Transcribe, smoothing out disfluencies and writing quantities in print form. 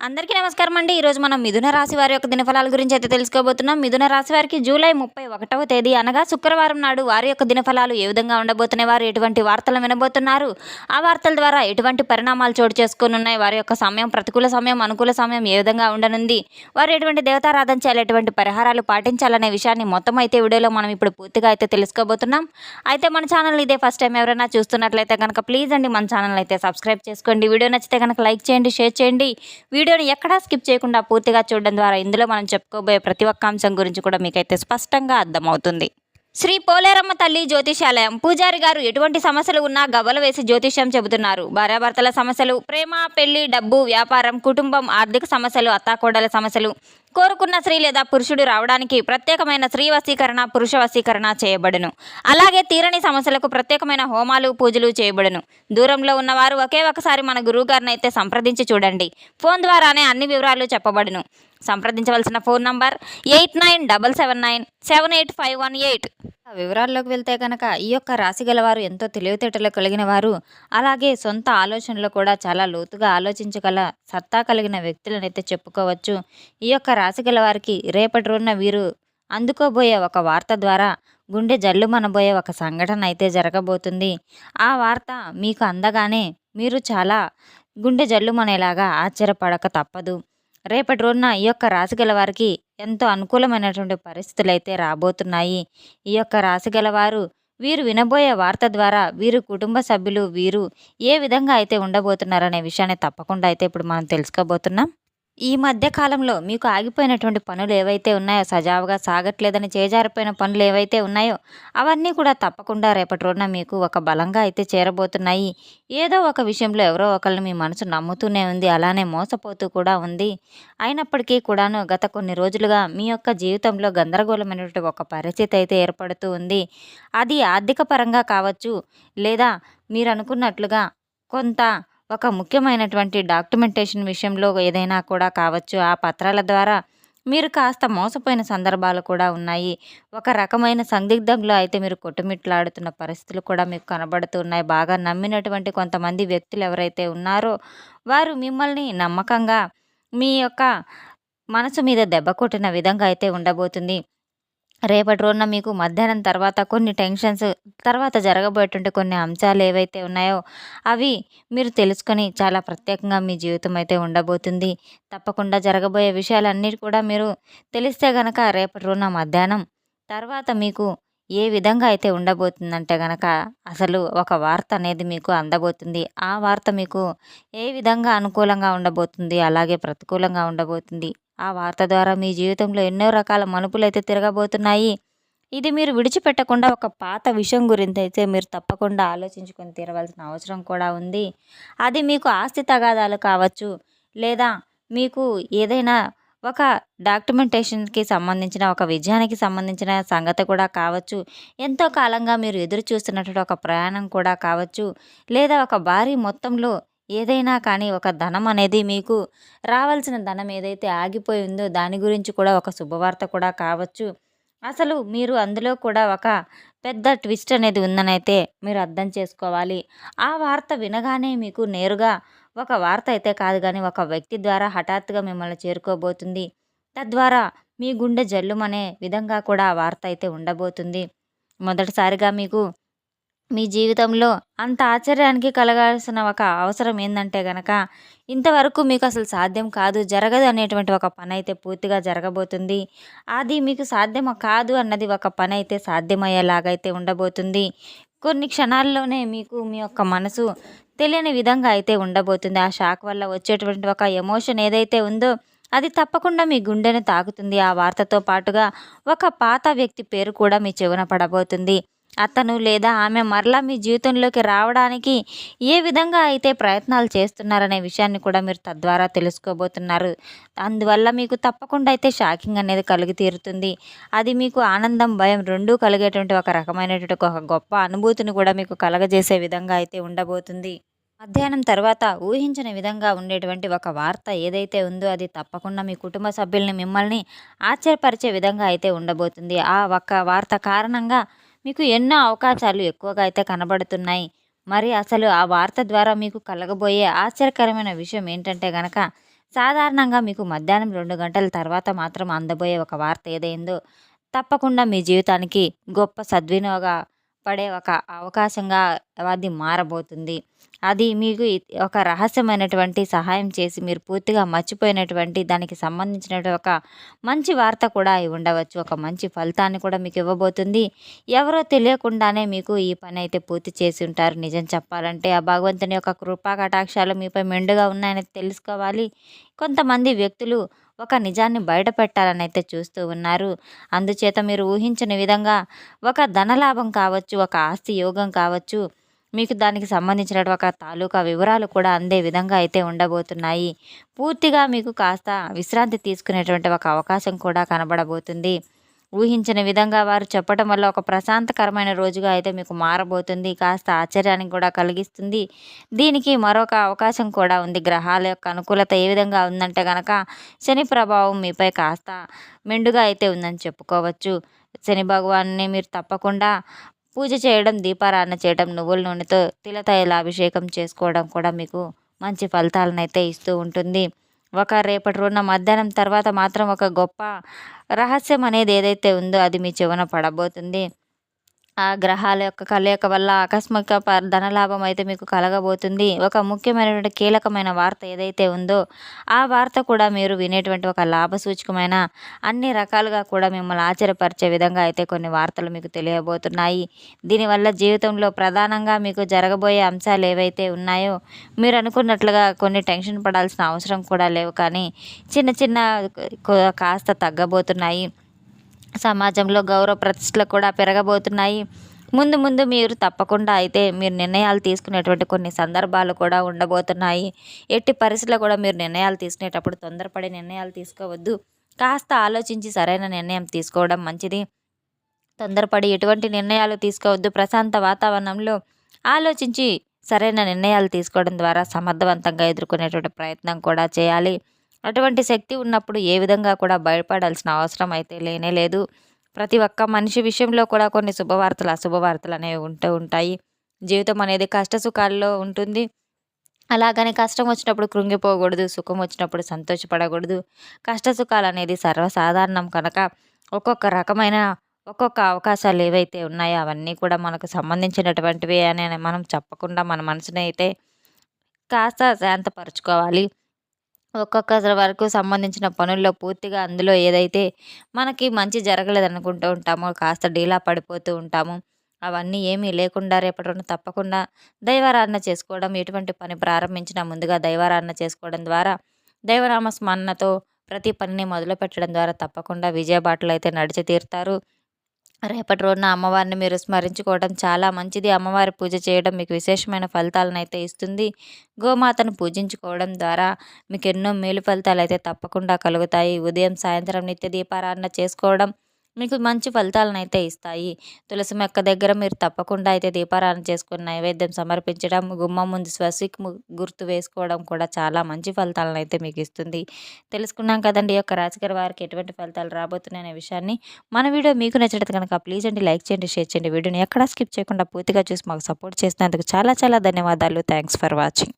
అందరికీ నమస్కారం అండి. ఈరోజు మనం మిథున రాశి వారి యొక్క దినఫలాల గురించి అయితే తెలుసుకోబోతున్నాం. మిథున రాశి వారికి జూలై 31వ తేదీ అనగా శుక్రవారం నాడు వారి యొక్క దినఫలాలు ఏ విధంగా ఉండబోతున్నాయి, వారు ఎటువంటి వార్తలు వినబోతున్నారు, ఆ వార్తల ద్వారా ఎటువంటి పరిణామాలు చోటు చేసుకోనున్నాయి, వారి యొక్క సమయం ప్రతికూల సమయం అనుకూల సమయం ఏ విధంగా ఉండనుంది, వారు ఎటువంటి దేవతారాధన చేయాలి, ఎటువంటి పరిహారాలు పాటించాలనే విషయాన్ని మొత్తం అయితే వీడియోలో మనం ఇప్పుడు పూర్తిగా అయితే తెలుసుకోబోతున్నాం. అయితే మన ఛానల్ ఇదే ఫస్ట్ టైం ఎవరైనా చూస్తున్నట్లయితే కనుక ప్లీజ్ అండి మన ఛానల్ అయితే సబ్స్క్రైబ్ చేసుకోండి. వీడియో నచ్చితే కనుక లైక్ చేయండి, షేర్ చేయండి. వీడియోని ఎక్కడా స్కిప్ చేయకుండా పూర్తిగా చూడడం ద్వారా ఇందులో మనం చెప్పుకోబోయే ప్రతి ఒక్క అంశం గురించి కూడా మీకైతే స్పష్టంగా అర్థమవుతుంది. శ్రీ పోలేరమ్మ తల్లి జ్యోతిషాలయం పూజారి గారు ఎటువంటి సమస్యలు ఉన్నా గవ్వలు వేసి జ్యోతిష్యం చెబుతున్నారు. భార్యాభర్తల సమస్యలు, ప్రేమ, పెళ్లి, డబ్బు, వ్యాపారం, కుటుంబం, ఆర్థిక సమస్యలు, అత్తాకోడల సమస్యలు, కోరుకున్న స్త్రీ లేదా పురుషుడు రావడానికి ప్రత్యేకమైన స్త్రీ వశీకరణ, పురుష వశీకరణ చేయబడును. అలాగే తీరని సమస్యలకు ప్రత్యేకమైన హోమాలు, పూజలు చేయబడును. దూరంలో ఉన్నవారు ఒకే ఒకసారి మన గురువు గారిని అయితే సంప్రదించి చూడండి. ఫోన్ ద్వారానే అన్ని వివరాలు చెప్పబడును. సంప్రదించవలసిన ఫోన్ నంబర్ 8977978518. వివరాల్లోకి వెళ్తే కనుక ఈ యొక్క రాశి గలవారు ఎంతో తెలివితేటలు కలిగిన వారు, అలాగే సొంత ఆలోచనలు కూడా చాలా లోతుగా ఆలోచించగల సత్తా కలిగిన వ్యక్తులనైతే చెప్పుకోవచ్చు. ఈ యొక్క రాశి గలవారికి రేపటి రోజున వీరు అందుకోబోయే ఒక వార్త ద్వారా గుండె జల్లుమనబోయే ఒక సంఘటన అయితే జరగబోతుంది. ఆ వార్త మీకు అందగానే మీరు చాలా గుండె జల్లుమనేలాగా ఆశ్చర్యపడక తప్పదు. రేపటి రోజున ఈ యొక్క రాశి గల వారికి ఎంతో అనుకూలమైనటువంటి పరిస్థితులు అయితే రాబోతున్నాయి. ఈ యొక్క రాశి గలవారు వీరు వినబోయే వార్త ద్వారా వీరు కుటుంబ సభ్యులు వీరు ఏ విధంగా అయితే ఉండబోతున్నారనే విషయాన్ని తప్పకుండా అయితే ఇప్పుడు మనం తెలుసుకోబోతున్నాం. ఈ మధ్య కాలంలో మీకు ఆగిపోయినటువంటి పనులు ఏవైతే ఉన్నాయో, సజావుగా సాగట్లేదని చేజారిపోయిన పనులు ఏవైతే ఉన్నాయో అవన్నీ కూడా తప్పకుండా రేపటి రోజున మీకు ఒక బలంగా అయితే చేరబోతున్నాయి. ఏదో ఒక విషయంలో ఎవరో ఒకరిని మీ మనసు నమ్ముతూనే ఉంది, అలానే మోసపోతూ కూడా ఉంది. అయినప్పటికీ కూడాను గత కొన్ని రోజులుగా మీ యొక్క జీవితంలో గందరగోళమైనటువంటి ఒక పరిస్థితి అయితే ఏర్పడుతూ ఉంది. అది ఆర్థిక పరంగా కావచ్చు, లేదా మీరు అనుకున్నట్లుగా కొంత ఒక ముఖ్యమైనటువంటి డాక్యుమెంటేషన్ విషయంలో ఏదైనా కూడా కావచ్చు. ఆ పత్రాల ద్వారా మీరు కాస్త మోసపోయిన సందర్భాలు కూడా ఉన్నాయి. ఒక రకమైన సందిగ్ధంలో అయితే మీరు కొట్టుమిట్లాడుతున్న పరిస్థితులు కూడా మీకు కనబడుతున్నాయి. బాగా నమ్మినటువంటి కొంతమంది వ్యక్తులు ఎవరైతే ఉన్నారో వారు మిమ్మల్ని నమ్మకంగా మీ యొక్క మనసు మీద దెబ్బ కొట్టిన విధంగా అయితే ఉండబోతుంది. రేపటి రోజున మీకు మధ్యాహ్నం తర్వాత కొన్ని టెన్షన్స్, తర్వాత జరగబోయేటువంటి కొన్ని అంశాలు ఏవైతే ఉన్నాయో అవి మీరు తెలుసుకొని చాలా ప్రత్యేకంగా మీ జీవితం అయితే ఉండబోతుంది. తప్పకుండా జరగబోయే విషయాలన్నీ కూడా మీరు తెలిస్తే గనక రేపటి రోజున మధ్యాహ్నం తర్వాత మీకు ఏ విధంగా అయితే ఉండబోతుందంటే గనక అసలు ఒక వార్త అనేది మీకు అందబోతుంది. ఆ వార్త మీకు ఏ విధంగా అనుకూలంగా ఉండబోతుంది, అలాగే ప్రతికూలంగా ఉండబోతుంది. ఆ వార్త ద్వారా మీ జీవితంలో ఎన్నో రకాల మలుపులైతే తిరగబోతున్నాయి. ఇది మీరు విడిచిపెట్టకుండా ఒక పాత విషయం గురించి అయితే మీరు తప్పకుండా ఆలోచించుకొని తీరవలసిన అవసరం కూడా ఉంది. అది మీకు ఆస్తి తగాదాలు కావచ్చు, లేదా మీకు ఏదైనా ఒక డాక్యుమెంటేషన్కి సంబంధించిన ఒక విజయానికి సంబంధించిన సంగతి కూడా కావచ్చు, ఎంతో కాలంగా మీరు ఎదురు చూస్తున్నటువంటి ఒక ప్రయాణం కూడా కావచ్చు, లేదా ఒక భారీ మొత్తంలో ఏదైనా కానీ ఒక ధనం అనేది మీకు రావాల్సిన ధనం ఏదైతే ఆగిపోయి ఉందో దాని గురించి కూడా ఒక శుభవార్త కూడా కావచ్చు. అసలు మీరు అందులో కూడా ఒక పెద్ద ట్విస్ట్ అనేది ఉందనైతే మీరు అర్థం చేసుకోవాలి. ఆ వార్త వినగానే మీకు నేరుగా ఒక వార్త అయితే కాదు కానీ ఒక వ్యక్తి ద్వారా హఠాత్తుగా మిమ్మల్ని చేరుకోబోతుంది. తద్వారా మీ గుండె జల్లుమనే విధంగా కూడా ఆ వార్త అయితే ఉండబోతుంది. మొదటిసారిగా మీకు మీ జీవితంలో అంత ఆశ్చర్యానికి కలగాల్సిన ఒక అవసరం ఏందంటే గనక ఇంతవరకు మీకు అసలు సాధ్యం కాదు, జరగదు అనేటువంటి ఒక పని అయితే పూర్తిగా జరగబోతుంది. అది మీకు సాధ్యం కాదు అన్నది ఒక పని అయితే సాధ్యమయ్యేలాగైతే ఉండబోతుంది. కొన్ని క్షణాల్లోనే మీకు మీ యొక్క మనసు తెలియని విధంగా అయితే ఉండబోతుంది. ఆ షాక్ వల్ల వచ్చేటువంటి ఒక ఎమోషన్ ఏదైతే ఉందో అది తప్పకుండా మీ గుండెని తాకుతుంది. ఆ వార్తతో పాటుగా ఒక పాత వ్యక్తి పేరు కూడా మీ చెవున పడబోతుంది. అతను లేదా ఆమె మరలా మీ జీవితంలోకి రావడానికి ఏ విధంగా అయితే ప్రయత్నాలు చేస్తున్నారనే విషయాన్ని కూడా మీరు తద్వారా తెలుసుకోబోతున్నారు. అందువల్ల మీకు తప్పకుండా అయితే షాకింగ్ అనేది కలిగి తీరుతుంది. అది మీకు ఆనందం, భయం రెండూ కలిగేటువంటి ఒక రకమైనటువంటి ఒక గొప్ప అనుభూతిని కూడా మీకు కలగజేసే విధంగా అయితే ఉండబోతుంది. మధ్యాహ్నం తర్వాత ఊహించని విధంగా ఉండేటువంటి ఒక వార్త ఏదైతే ఉందో అది తప్పకుండా మీ కుటుంబ సభ్యుల్ని మిమ్మల్ని ఆశ్చర్యపరిచే విధంగా అయితే ఉండబోతుంది. ఆ ఒక్క వార్త కారణంగా మీకు ఎన్నో అవకాశాలు ఎక్కువగా అయితే కనబడుతున్నాయి. మరి అసలు ఆ వార్త ద్వారా మీకు కలగబోయే ఆశ్చర్యకరమైన విషయం ఏంటంటే గనక సాధారణంగా మీకు మధ్యాహ్నం 2 గంటల తర్వాత మాత్రం అందబోయే ఒక వార్త ఏదైందో తప్పకుండా మీ జీవితానికి గొప్ప సద్వినియోగ పడే ఒక అవకాశంగా అది మారబోతుంది. అది మీకు ఒక రహస్యమైనటువంటి సహాయం చేసి మీరు పూర్తిగా మర్చిపోయినటువంటి దానికి సంబంధించినటువంటి ఒక మంచి వార్త కూడా అయి ఉండవచ్చు. ఒక మంచి ఫలితాన్ని కూడా మీకు ఇవ్వబోతుంది. ఎవరో తెలియకుండానే మీకు ఈ పని అయితే పూర్తి చేసి ఉంటారు. నిజం చెప్పాలంటే ఆ భగవంతుని యొక్క కృపా కటాక్షాలు మీపై మెండుగా ఉన్నాయని తెలుసుకోవాలి. కొంతమంది వ్యక్తులు ఒక నిజాన్ని బయట పెట్టాలని అయితే చూస్తూ ఉన్నారు. అందుచేత మీరు ఊహించని విధంగా ఒక ధనలాభం కావచ్చు, ఒక ఆస్తి యోగం కావచ్చు, మీకు దానికి సంబంధించిన ఒక తాలూకా వివరాలు కూడా అందే విధంగా అయితే ఉండబోతున్నాయి. పూర్తిగా మీకు కాస్త విశ్రాంతి తీసుకునేటువంటి ఒక అవకాశం కూడా కనబడబోతుంది. ఊహించని విధంగా వారు చెప్పడం వల్ల ఒక ప్రశాంతకరమైన రోజుగా అయితే మీకు మారబోతుంది. కాస్త ఆశ్చర్యానికి కూడా కలిగిస్తుంది. దీనికి మరొక అవకాశం కూడా ఉంది. గ్రహాల యొక్క అనుకూలత ఏ విధంగా ఉందంటే గనక శని ప్రభావం మీపై కాస్త మెండుగా అయితే ఉందని చెప్పుకోవచ్చు. శని భగవాన్ని మీరు తప్పకుండా పూజ చేయడం, దీపారాధన చేయడం, నువ్వుల నూనెతో తిలతైలాభిషేకం చేసుకోవడం కూడా మీకు మంచి ఫలితాలనైతే ఇస్తూ ఉంటుంది. రేపటి రోజున మధ్యాహ్నం తర్వాత మాత్రం ఒక గొప్ప రహస్యం అనేది ఏదైతే ఉందో అది మీ చెవున పడబోతుంది. ఆ గ్రహాల యొక్క కలయిక వల్ల ఆకస్మిక ధనలాభం అయితే మీకు కలగబోతుంది. ఒక ముఖ్యమైనటువంటి కీలకమైన వార్త ఏదైతే ఉందో ఆ వార్త కూడా మీరు వినేటువంటి ఒక లాభసూచకమైన అన్ని రకాలుగా కూడా మిమ్మల్ని ఆశ్చర్యపరిచే విధంగా అయితే కొన్ని వార్తలు మీకు తెలియబోతున్నాయి. దీనివల్ల జీవితంలో ప్రధానంగా మీకు జరగబోయే అంశాలు ఏవైతే ఉన్నాయో మీరు అనుకున్నట్లుగా కొన్ని టెన్షన్ పడాల్సిన అవసరం కూడా లేవు, కానీ చిన్న చిన్న కాస్త తగ్గబోతున్నాయి. సమాజంలో గౌరవ ప్రతిష్టలు కూడా పెరగబోతున్నాయి. ముందు ముందు మీరు తప్పకుండా అయితే మీరు నిర్ణయాలు తీసుకునేటువంటి కొన్ని సందర్భాలు కూడా ఉండబోతున్నాయి. ఎట్టి పరిస్థితుల్లో కూడా మీరు నిర్ణయాలు తీసుకునేటప్పుడు తొందరపడి నిర్ణయాలు తీసుకోవద్దు. కాస్త ఆలోచించి సరైన నిర్ణయం తీసుకోవడం మంచిది. తొందరపడి ఎటువంటి నిర్ణయాలు తీసుకోవద్దు. ప్రశాంత వాతావరణంలో ఆలోచించి సరైన నిర్ణయాలు తీసుకోవడం ద్వారా సమర్థవంతంగా ఎదుర్కొనేటువంటి ప్రయత్నం కూడా చేయాలి. అటువంటి శక్తి ఉన్నప్పుడు ఏ విధంగా కూడా భయపడాల్సిన అవసరం అయితే లేనే లేదు. ప్రతి ఒక్క మనిషి విషయంలో కూడా కొన్ని శుభవార్తలు, అశుభవార్తలు అనేవి ఉంటూ ఉంటాయి. జీవితం అనేది కష్ట సుఖాల్లో ఉంటుంది. అలాగని కష్టం వచ్చినప్పుడు కృంగిపోకూడదు, సుఖం వచ్చినప్పుడు సంతోషపడకూడదు. కష్ట సుఖాలు అనేది సర్వసాధారణం కనుక ఒక్కొక్క అవకాశాలు ఏవైతే ఉన్నాయో అవన్నీ కూడా మనకు సంబంధించినటువంటివి అని మనం చెప్పకుండా మన మనసుని అయితే కాస్త శాంతపరచుకోవాలి. ఒక్కొక్క వరకు సంబంధించిన పనుల్లో పూర్తిగా అందులో ఏదైతే మనకి మంచి జరగలేదనుకుంటూ ఉంటామో కాస్త డీలా పడిపోతూ ఉంటాము. అవన్నీ ఏమీ లేకుండా రేపటి రోజున తప్పకుండా దైవారాధన చేసుకోవడం, ఎటువంటి పని ప్రారంభించినా ముందుగా దైవారాధన చేసుకోవడం ద్వారా, దైవనామ స్మరణతో ప్రతి పనిని మొదలుపెట్టడం ద్వారా తప్పకుండా విజయబాటలు అయితే నడిచి తీరుతారు. రేపటి రోజున అమ్మవారిని మీరు స్మరించుకోవడం చాలా మంచిది. అమ్మవారి పూజ చేయడం మీకు విశేషమైన ఫలితాలను అయితే ఇస్తుంది. గోమాతను పూజించుకోవడం ద్వారా మీకు ఎన్నో మేలు ఫలితాలు అయితే తప్పకుండా కలుగుతాయి. ఉదయం సాయంత్రం నిత్య దీపారాధన చేసుకోవడం మీకు మంచి ఫలితాలను అయితే ఇస్తాయి. తులసి మొక్క దగ్గర మీరు తప్పకుండా అయితే దీపారాధన చేసుకుని నైవేద్యం సమర్పించడం, గుమ్మం ముందు స్వస్తిక్ గుర్తు వేసుకోవడం కూడా చాలా మంచి ఫలితాలను అయితే మీకు ఇస్తుంది. తెలుసుకున్నాం కదండి ఈ యొక్క రాశిగారి వారికి ఎటువంటి ఫలితాలు రాబోతున్నాయనే విషయాన్ని. మన వీడియో మీకు నచ్చినట్టు కనుక ప్లీజ్ అండి లైక్ చేయండి, షేర్ చేయండి. వీడియోని ఎక్కడా స్కిప్ చేయకుండా పూర్తిగా చూసి మాకు సపోర్ట్ చేసినందుకు చాలా చాలా ధన్యవాదాలు. Thanks for watching.